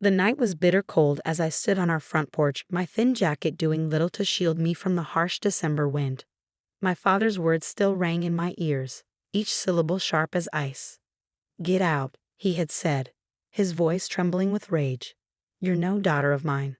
The night was bitter cold as I stood on our front porch, my thin jacket doing little to shield me from the harsh December wind. My father's words still rang in my ears, each syllable sharp as ice. "Get out," he had said, his voice trembling with rage. "You're no daughter of mine."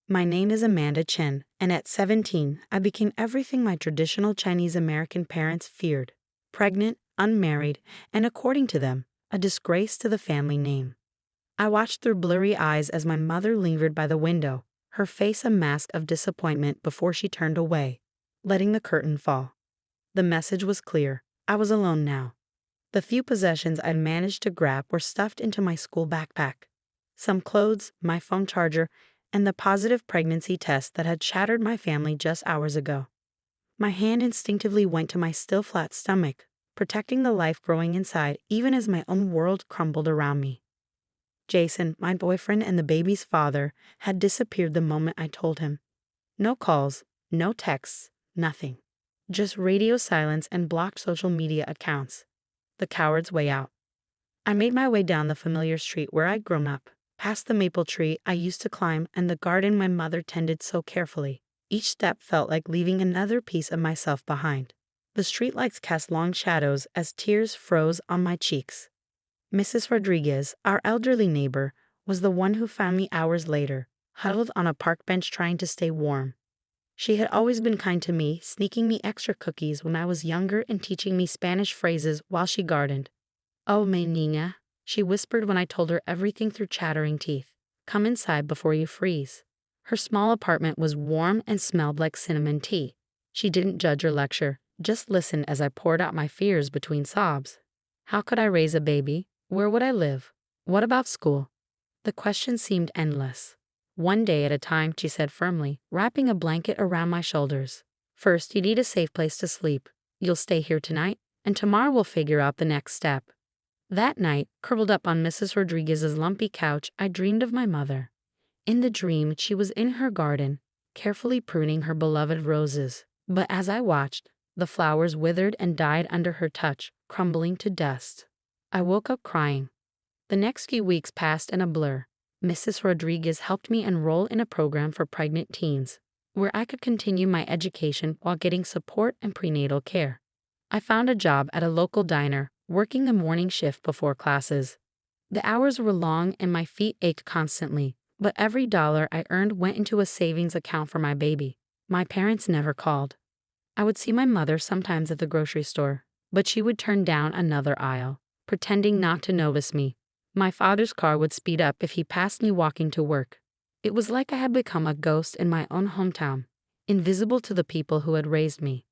My name is Amanda Chen, and at 17, I became everything my traditional Chinese American parents feared: pregnant, unmarried, and according to them, a disgrace to the family name. I watched through blurry eyes as my mother lingered by the window, her face a mask of disappointment before she turned away, letting the curtain fall. The message was clear: I was alone now. The few possessions I'd managed to grab were stuffed into my school backpack. Some clothes, my phone charger, and the positive pregnancy test that had shattered my family just hours ago. My hand instinctively went to my still flat stomach, protecting the life growing inside even as my own world crumbled around me. Jason, my boyfriend and the baby's father, had disappeared the moment I told him. No calls, no texts, nothing. Just radio silence and blocked social media accounts. The coward's way out. I made my way down the familiar street where I'd grown up, past the maple tree I used to climb and the garden my mother tended so carefully. Each step felt like leaving another piece of myself behind. The streetlights cast long shadows as tears froze on my cheeks. Mrs. Rodriguez, our elderly neighbor, was the one who found me hours later, huddled on a park bench trying to stay warm. She had always been kind to me, sneaking me extra cookies when I was younger and teaching me Spanish phrases while she gardened. "Oh, mi niña," she whispered when I told her everything through chattering teeth. "Come inside before you freeze." Her small apartment was warm and smelled like cinnamon tea. She didn't judge or lecture, just listened as I poured out my fears between sobs. How could I raise a baby? Where would I live? What about school? The questions seemed endless. "One day at a time," she said firmly, wrapping a blanket around my shoulders. "First, you need a safe place to sleep. You'll stay here tonight, and tomorrow we'll figure out the next step." That night, curled up on Mrs. Rodriguez's lumpy couch, I dreamed of my mother. In the dream, she was in her garden, carefully pruning her beloved roses. But as I watched, the flowers withered and died under her touch, crumbling to dust. I woke up crying. The next few weeks passed in a blur. Mrs. Rodriguez helped me enroll in a program for pregnant teens, where I could continue my education while getting support and prenatal care. I found a job at a local diner, working the morning shift before classes. The hours were long and my feet ached constantly, but every dollar I earned went into a savings account for my baby. My parents never called. I would see my mother sometimes at the grocery store, but she would turn down another aisle, pretending not to notice me. My father's car would speed up if he passed me walking to work. It was like I had become a ghost in my own hometown, invisible to the people who had raised me.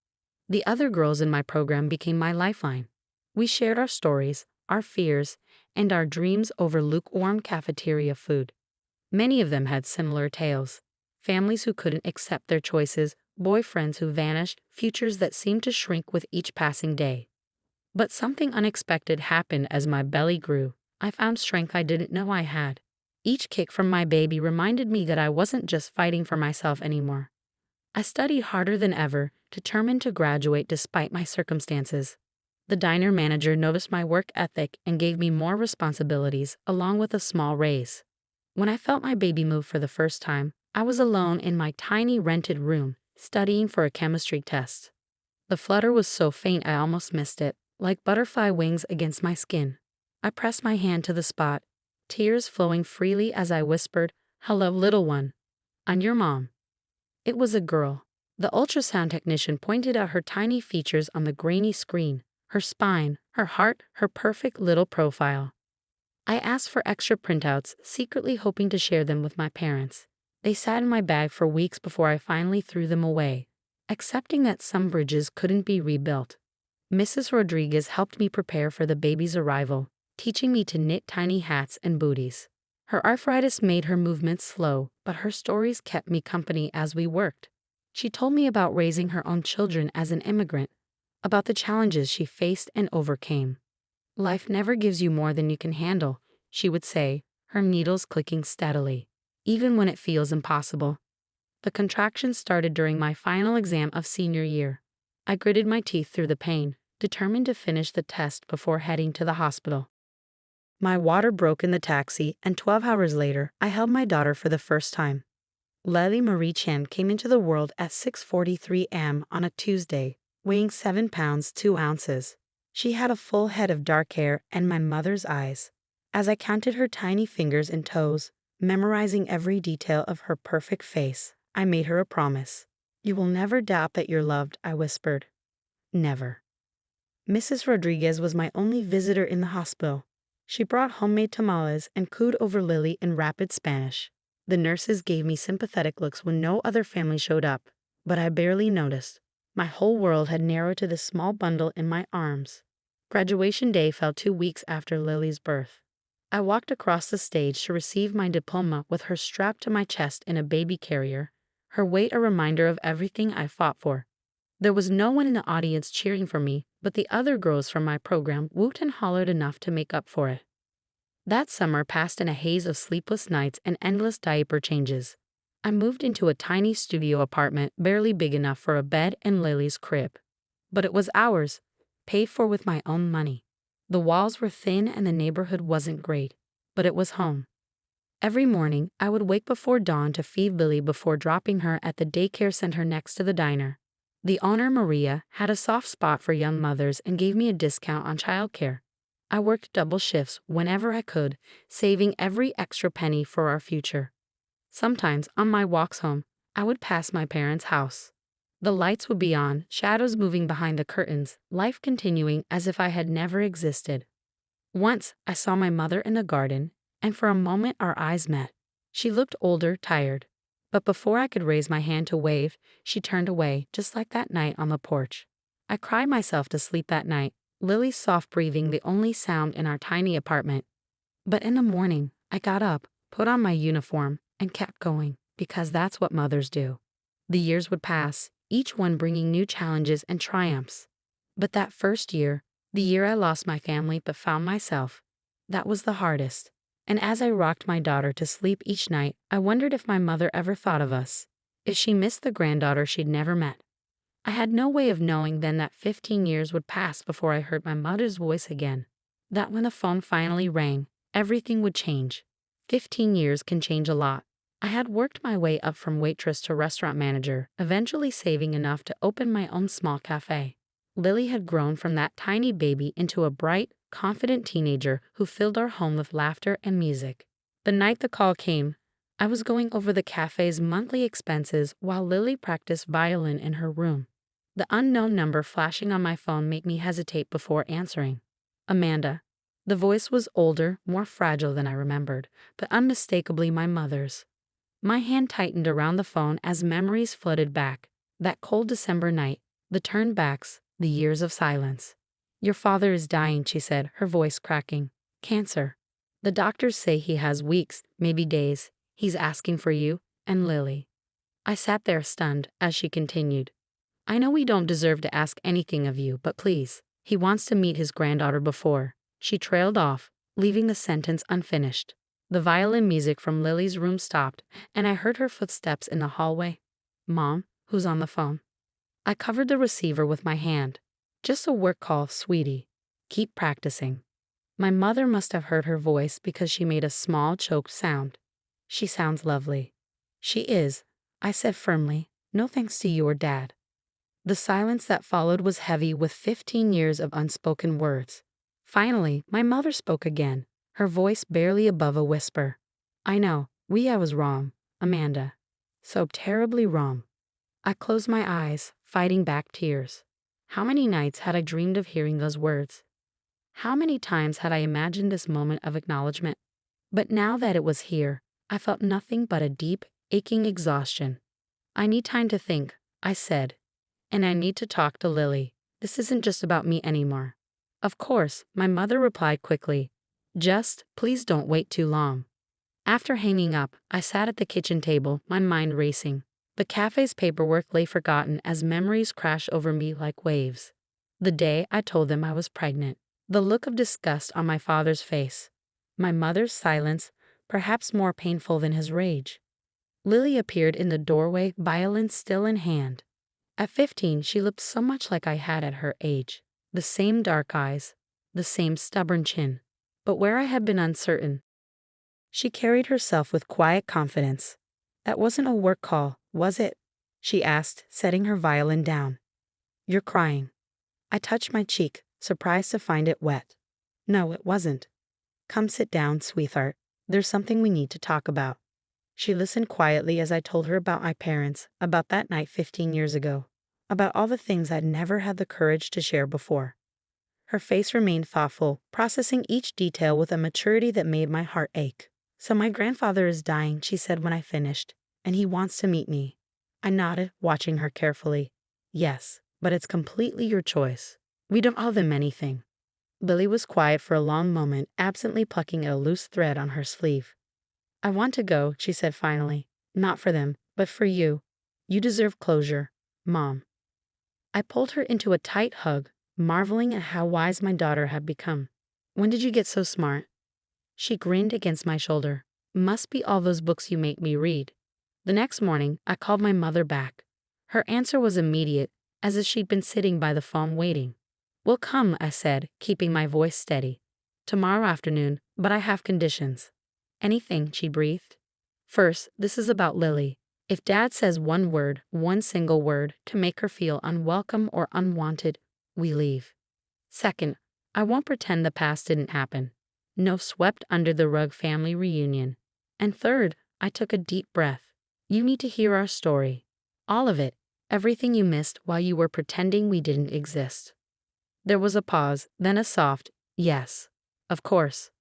The other girls in my program became my lifeline. We shared our stories, our fears, and our dreams over lukewarm cafeteria food. Many of them had similar tales: families who couldn't accept their choices, boyfriends who vanished, futures that seemed to shrink with each passing day. But something unexpected happened as my belly grew. I found strength I didn't know I had. Each kick from my baby reminded me that I wasn't just fighting for myself anymore. I studied harder than ever, determined to graduate despite my circumstances. The diner manager noticed my work ethic and gave me more responsibilities, along with a small raise. When I felt my baby move for the first time, I was alone in my tiny rented room, studying for a chemistry test. The flutter was so faint I almost missed it, like butterfly wings against my skin. I pressed my hand to the spot, tears flowing freely as I whispered, "Hello, little one. I'm your mom." It was a girl. The ultrasound technician pointed out her tiny features on the grainy screen, her spine, her heart, her perfect little profile. I asked for extra printouts, secretly hoping to share them with my parents. They sat in my bag for weeks before I finally threw them away, accepting that some bridges couldn't be rebuilt. Mrs. Rodriguez helped me prepare for the baby's arrival, teaching me to knit tiny hats and booties. Her arthritis made her movements slow, but her stories kept me company as we worked. She told me about raising her own children as an immigrant, about the challenges she faced and overcame. "Life never gives you more than you can handle," she would say, her needles clicking steadily, "even when it feels impossible." The contractions started during my final exam of senior year. I gritted my teeth through the pain, determined to finish the test before heading to the hospital. My water broke in the taxi, and 12 hours later, I held my daughter for the first time. Lily Marie Chen came into the world at 6:43 am on a Tuesday, weighing 7 pounds 2 ounces. She had a full head of dark hair and my mother's eyes. As I counted her tiny fingers and toes, memorizing every detail of her perfect face, I made her a promise. "You will never doubt that you're loved," I whispered. Never. Mrs. Rodriguez was my only visitor in the hospital. She brought homemade tamales and cooed over Lily in rapid Spanish. The nurses gave me sympathetic looks when no other family showed up, but I barely noticed. My whole world had narrowed to this small bundle in my arms. Graduation day fell 2 weeks after Lily's birth. I walked across the stage to receive my diploma with her strapped to my chest in a baby carrier, her weight a reminder of everything I fought for. There was no one in the audience cheering for me, but the other girls from my program whooped and hollered enough to make up for it. That summer passed in a haze of sleepless nights and endless diaper changes. I moved into a tiny studio apartment barely big enough for a bed and Lily's crib. But it was ours, paid for with my own money. The walls were thin and the neighborhood wasn't great, but it was home. Every morning, I would wake before dawn to feed Lily before dropping her at the daycare center next to the diner. The owner, Maria, had a soft spot for young mothers and gave me a discount on childcare. I worked double shifts whenever I could, saving every extra penny for our future. Sometimes, on my walks home, I would pass my parents' house. The lights would be on, shadows moving behind the curtains, life continuing as if I had never existed. Once, I saw my mother in the garden, and for a moment our eyes met. She looked older, tired. But before I could raise my hand to wave, she turned away, just like that night on the porch. I cried myself to sleep that night, Lily's soft breathing the only sound in our tiny apartment. But in the morning, I got up, put on my uniform, and kept going, because that's what mothers do. The years would pass, each one bringing new challenges and triumphs. But that first year, the year I lost my family but found myself, that was the hardest. And as I rocked my daughter to sleep each night, I wondered if my mother ever thought of us, if she missed the granddaughter she'd never met. I had no way of knowing then that 15 years would pass before I heard my mother's voice again, that when the phone finally rang, everything would change. 15 years can change a lot. I had worked my way up from waitress to restaurant manager, eventually saving enough to open my own small cafe. Lily had grown from that tiny baby into a bright, confident teenager who filled our home with laughter and music. The night the call came, I was going over the cafe's monthly expenses while Lily practiced violin in her room. The unknown number flashing on my phone made me hesitate before answering. Amanda. The voice was older, more fragile than I remembered, but unmistakably my mother's. My hand tightened around the phone as memories flooded back. That cold December night, the turnbacks, the years of silence. "Your father is dying," she said, her voice cracking. "Cancer. The doctors say he has weeks, maybe days. He's asking for you and Lily." I sat there stunned as she continued. "I know we don't deserve to ask anything of you, but please, he wants to meet his granddaughter before." She trailed off, leaving the sentence unfinished. The violin music from Lily's room stopped, and I heard her footsteps in the hallway. "Mom, who's on the phone?" I covered the receiver with my hand. "Just a work call, sweetie. Keep practicing." My mother must have heard her voice because she made a small, choked sound. "She sounds lovely." "She is," I said firmly, "no thanks to you or Dad." The silence that followed was heavy with 15 years of unspoken words. Finally, my mother spoke again, her voice barely above a whisper. "I know, I was wrong, Amanda. So terribly wrong." I closed my eyes, fighting back tears. How many nights had I dreamed of hearing those words? How many times had I imagined this moment of acknowledgement? But now that it was here, I felt nothing but a deep, aching exhaustion. "I need time to think," I said. "And I need to talk to Lily. This isn't just about me anymore." "Of course," my mother replied quickly. "Just, please don't wait too long." After hanging up, I sat at the kitchen table, my mind racing. The cafe's paperwork lay forgotten as memories crashed over me like waves. The day I told them I was pregnant. The look of disgust on my father's face. My mother's silence, perhaps more painful than his rage. Lily appeared in the doorway, violin still in hand. At 15, she looked so much like I had at her age. The same dark eyes, the same stubborn chin. but where I had been uncertain. She carried herself with quiet confidence. "That wasn't a work call, was it?" she asked, setting her violin down. "You're crying." I touched my cheek, surprised to find it wet. "No, it wasn't." "Come sit down, sweetheart. There's something we need to talk about." She listened quietly as I told her about my parents, about that night 15 years ago, about all the things I'd never had the courage to share before. Her face remained thoughtful, processing each detail with a maturity that made my heart ache. "So my grandfather is dying," she said when I finished, "and he wants to meet me." I nodded, watching her carefully. "Yes, but it's completely your choice. We don't owe them anything." Lily was quiet for a long moment, absently plucking at a loose thread on her sleeve. "I want to go," she said finally. "Not for them, but for you. You deserve closure, Mom." I pulled her into a tight hug, marveling at how wise my daughter had become. "When did you get so smart?" She grinned against my shoulder. "Must be all those books you make me read." The next morning, I called my mother back. Her answer was immediate, as if she'd been sitting by the phone waiting. "We'll come," I said, keeping my voice steady. "Tomorrow afternoon, but I have conditions." "Anything," she breathed. "First, this is about Lily. If Dad says one word, one single word, to make her feel unwelcome or unwanted, we leave. Second, I won't pretend the past didn't happen. No swept under the rug family reunion. And third, I took a deep breath. You need to hear our story. All of it. Everything you missed while you were pretending we didn't exist." There was a pause, then a soft, "Yes, of course."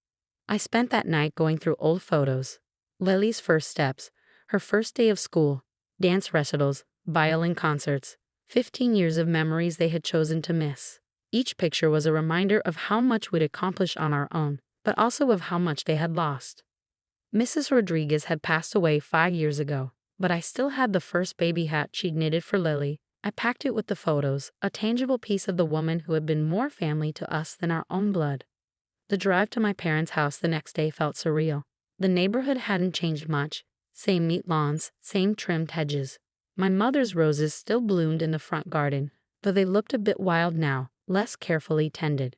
I spent that night going through old photos. Lily's first steps, her first day of school, dance recitals, violin concerts, 15 years of memories they had chosen to miss. Each picture was a reminder of how much we'd accomplished on our own, but also of how much they had lost. Mrs. Rodriguez had passed away 5 years ago, but I still had the first baby hat she'd knitted for Lily. I packed it with the photos, a tangible piece of the woman who had been more family to us than our own blood. The drive to my parents' house the next day felt surreal. The neighborhood hadn't changed much. Same neat lawns, same trimmed hedges. My mother's roses still bloomed in the front garden, though they looked a bit wild now, less carefully tended.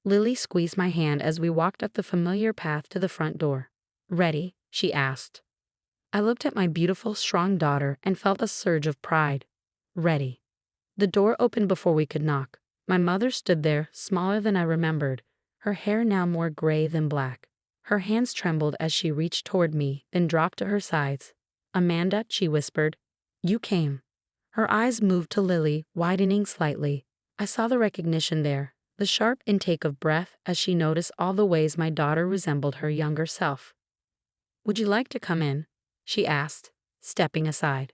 Lily squeezed my hand as we walked up the familiar path to the front door. "Ready?" she asked. I looked at my beautiful, strong daughter and felt a surge of pride. Ready. The door opened before we could knock. My mother stood there, smaller than I remembered, her hair now more gray than black. Her hands trembled as she reached toward me, then dropped to her sides. "Amanda," she whispered. "You came." Her eyes moved to Lily, widening slightly. I saw the recognition there, the sharp intake of breath as she noticed all the ways my daughter resembled her younger self. "Would you like to come in?" she asked, stepping aside.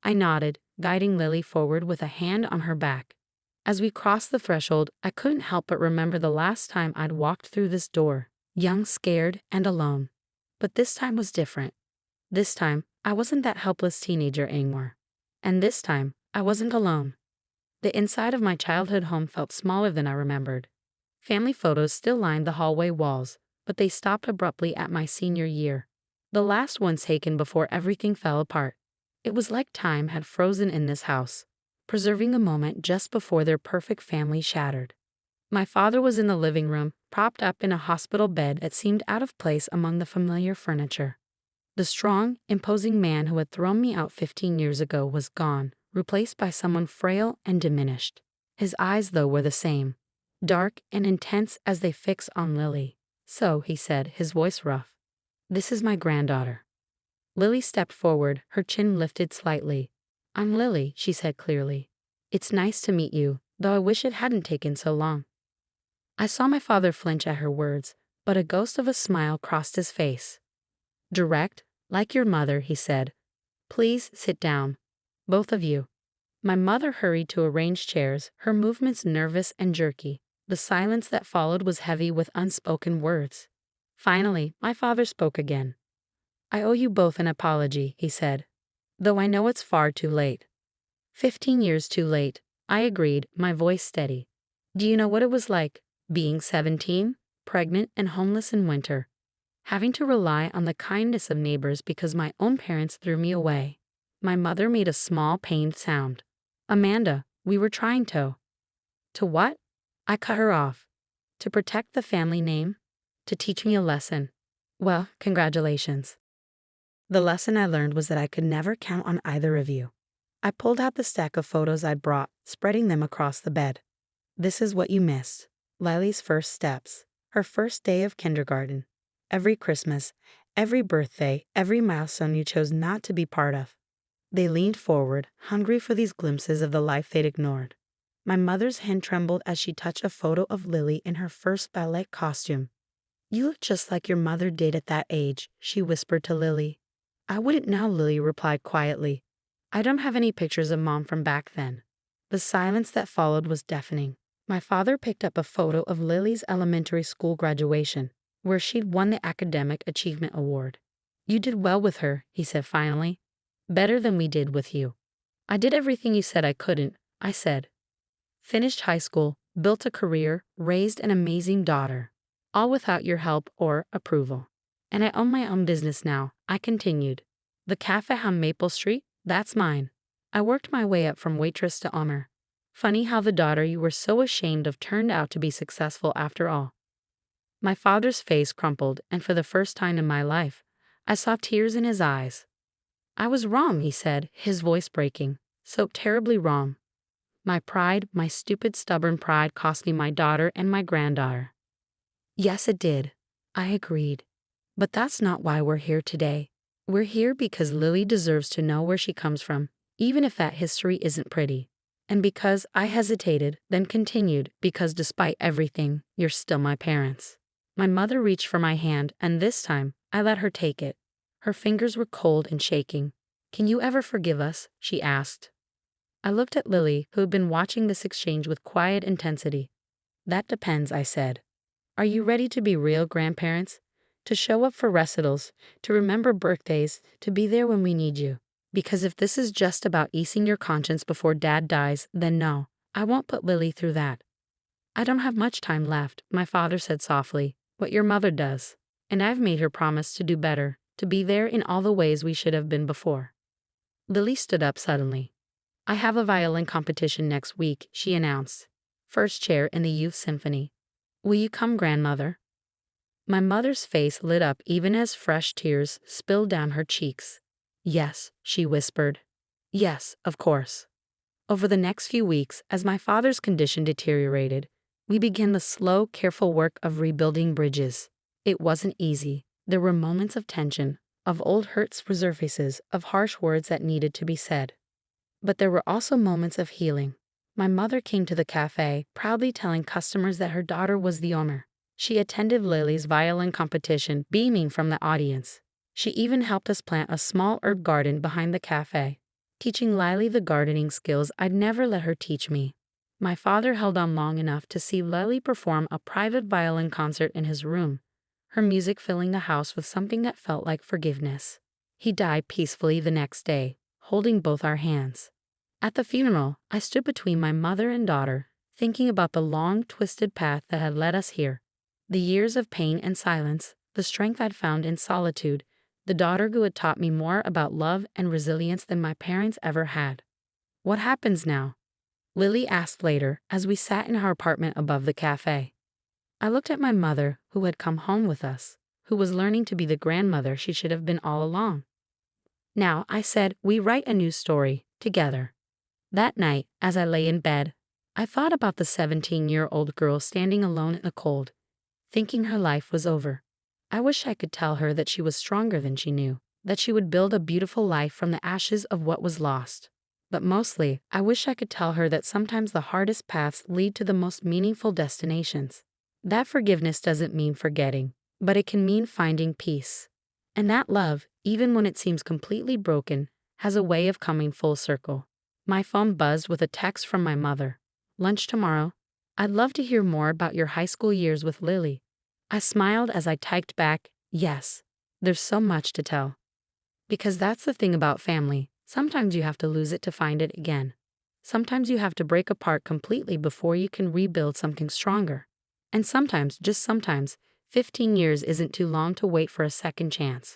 I nodded, guiding Lily forward with a hand on her back. As we crossed the threshold, I couldn't help but remember the last time I'd walked through this door, young, scared, and alone. But this time was different. This time, I wasn't that helpless teenager anymore. And this time, I wasn't alone. The inside of my childhood home felt smaller than I remembered. Family photos still lined the hallway walls, but they stopped abruptly at my senior year. The last one taken before everything fell apart. It was like time had frozen in this house, preserving a moment just before their perfect family shattered. My father was in the living room, propped up in a hospital bed that seemed out of place among the familiar furniture. The strong, imposing man who had thrown me out 15 years ago was gone, replaced by someone frail and diminished. His eyes, though, were the same, dark and intense as they fixed on Lily. "So," he said, his voice rough, "this is my granddaughter." Lily stepped forward, her chin lifted slightly. "I'm Lily," she said clearly. "It's nice to meet you, though I wish it hadn't taken so long." I saw my father flinch at her words, but a ghost of a smile crossed his face. "Direct, like your mother," he said. "Please sit down. Both of you." My mother hurried to arrange chairs, her movements nervous and jerky. The silence that followed was heavy with unspoken words. Finally, my father spoke again. "I owe you both an apology," he said. "Though I know it's far too late." 15 years too late, I agreed, my voice steady. "Do you know what it was like, being 17, pregnant and homeless in winter? Having to rely on the kindness of neighbors because my own parents threw me away." My mother made a small, pained sound. "Amanda, we were trying to." "To what?" I cut her off. "To protect the family name. to teach me a lesson. Well, congratulations. The lesson I learned was that I could never count on either of you. I pulled out the stack of photos I'd brought, spreading them across the bed. This is what you missed. Lily's first steps, her first day of kindergarten, every Christmas, every birthday, every milestone you chose not to be part of. They leaned forward, hungry for these glimpses of the life they'd ignored. My mother's hand trembled as she touched a photo of Lily in her first ballet costume. You look just like your mother did at that age, she whispered to Lily. I wouldn't know, Lily replied quietly. I don't have any pictures of Mom from back then. The silence that followed was deafening. My father picked up a photo of Lily's elementary school graduation, where she'd won the Academic Achievement Award. You did well with her, he said finally. Better than we did with you. I did everything you said I couldn't, I said. Finished high school, built a career, raised an amazing daughter. All without your help or approval. And I own my own business now, I continued. The cafe on Maple Street, that's mine. I worked my way up from waitress to owner. Funny how the daughter you were so ashamed of turned out to be successful after all. My father's face crumpled, and for the first time in my life, I saw tears in his eyes. I was wrong, he said, his voice breaking. So terribly wrong. My pride, my stupid, stubborn pride cost me my daughter and my granddaughter. Yes, it did. I agreed. But that's not why we're here today. We're here because Lily deserves to know where she comes from, even if that history isn't pretty. And because I hesitated, then continued, because despite everything, you're still my parents. My mother reached for my hand, and this time, I let her take it. Her fingers were cold and shaking. Can you ever forgive us? She asked. I looked at Lily, who had been watching this exchange with quiet intensity. That depends, I said. Are you ready to be real grandparents? To show up for recitals, to remember birthdays, to be there when we need you? Because if this is just about easing your conscience before Dad dies, then no, I won't put Lily through that. I don't have much time left, my father said softly, what your mother does. And I've made her promise to do better, to be there in all the ways we should have been before. Lily stood up suddenly. I have a violin competition next week, she announced. First chair in the youth symphony. Will you come, grandmother? My mother's face lit up even as fresh tears spilled down her cheeks. Yes, she whispered. Yes, of course. Over the next few weeks, as my father's condition deteriorated, we began the slow, careful work of rebuilding bridges. It wasn't easy. There were moments of tension, of old hurts resurfaces, of harsh words that needed to be said. But there were also moments of healing. My mother came to the cafe, proudly telling customers that her daughter was the owner. She attended Lily's violin competition, beaming from the audience. She even helped us plant a small herb garden behind the cafe, teaching Lily the gardening skills I'd never let her teach me. My father held on long enough to see Lily perform a private violin concert in his room, her music filling the house with something that felt like forgiveness. He died peacefully the next day, holding both our hands. At the funeral, I stood between my mother and daughter, thinking about the long, twisted path that had led us here. The years of pain and silence, the strength I'd found in solitude, the daughter who had taught me more about love and resilience than my parents ever had. What happens now? Lily asked later as we sat in her apartment above the cafe. I looked at my mother, who had come home with us, who was learning to be the grandmother she should have been all along. Now, I said, we write a new story, together. That night, as I lay in bed, I thought about the 17-year-old girl standing alone in the cold, thinking her life was over. I wish I could tell her that she was stronger than she knew, that she would build a beautiful life from the ashes of what was lost. But mostly, I wish I could tell her that sometimes the hardest paths lead to the most meaningful destinations. That forgiveness doesn't mean forgetting, but it can mean finding peace. And that love, even when it seems completely broken, has a way of coming full circle. My phone buzzed with a text from my mother. Lunch tomorrow? I'd love to hear more about your high school years with Lily. I smiled as I typed back, yes, there's so much to tell. Because that's the thing about family, sometimes you have to lose it to find it again. Sometimes you have to break apart completely before you can rebuild something stronger. And sometimes, just sometimes, 15 years isn't too long to wait for a second chance.